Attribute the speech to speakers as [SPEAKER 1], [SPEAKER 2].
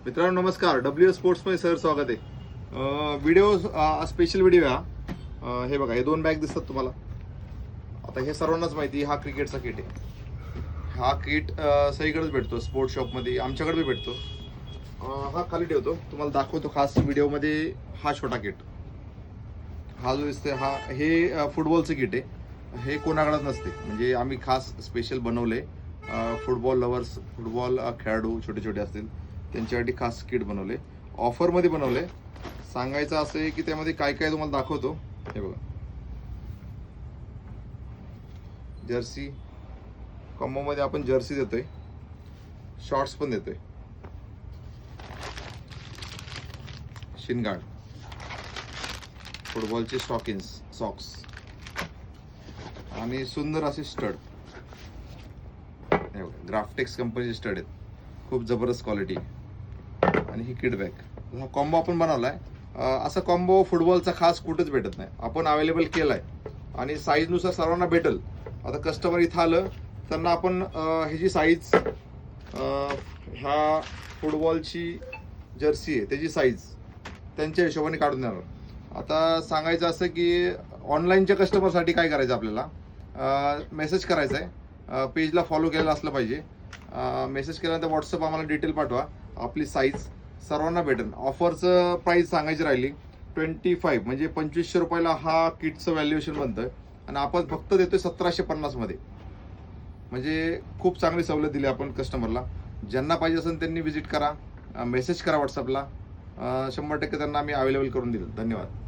[SPEAKER 1] मित्रांनो नमस्कार. WS स्पोर्ट्समध्ये सर स्वागत आहे. व्हिडिओ स्पेशल व्हिडिओ हा. हे बघा, हे दोन बॅग दिसतात तुम्हाला. आता हे सर्वांनाच माहिती हा क्रिकेटचा किट आहे. हा किट सगळीकडेच भेटतो, स्पोर्ट्स शॉपमध्ये, आमच्याकडे बी भेटतो. हा खाली ठेवतो, तुम्हाला दाखवतो खास व्हिडिओमध्ये. हा छोटा किट, हा जो दिसतोय हा हे फुटबॉलचं किट आहे. हे कोणाकडेच नसते, म्हणजे आम्ही खास स्पेशल बनवले. फुटबॉल लवर्स, फुटबॉल खेळाडू छोटे छोटे असतील त्यांच्यासाठी खास किट बनवले, ऑफरमध्ये बनवले. सांगायचं असं आहे की त्यामध्ये काय काय तुम्हाला दाखवतो. हे बघा, जर्सी कॉम्बोमध्ये आपण जर्सी देतोय, शॉर्ट्स पण देतोय, शिनगार्ड, फुटबॉलचे सॉक्स आणि सुंदर असे स्टड. हे बघा, ग्राफ्टेक्स कंपनीचे स्टड आहेत, खूप जबरदस्त क्वालिटी. आणि ही किट बॅग, हा कॉम्बो आपण बनवलाय. असा कॉम्बो फुटबॉलचा खास कुठंच भेटत नाही, आपण अवेलेबल केलाय आणि साईजनुसार सर्वांना भेटल. आता कस्टमर इथं आलं त्यांना आपण ह्याची साईज, ह्या फुटबॉलची जर्सी आहे त्याची साईज त्यांच्या हिशोबाने काढून देणार. आता सांगायचं असं की ऑनलाईनच्या कस्टमरसाठी काय करायचं, आपल्याला मेसेज करायचा आहे, पेजला फॉलो केलेलं असलं पाहिजे. मेसेज केल्यानंतर व्हॉट्सअप आम्हाला डिटेल पाठवा, आपली साईज सर्वांना भेटेल. ऑफरचं प्राईस सांगायची राहिली 25, म्हणजे 2500 रुपयाला हा किटचं व्हॅल्युएशन बनतं आणि आपण फक्त देतोय 1750 मध्ये. म्हणजे खूप चांगली सवलत दिली आपण कस्टमरला. ज्यांना पाहिजे असेल त्यांनी व्हिजिट करा, मेसेज करा व्हॉट्सअपला. 100% त्यांना आम्ही अवेलेबल करून दिलं. धन्यवाद.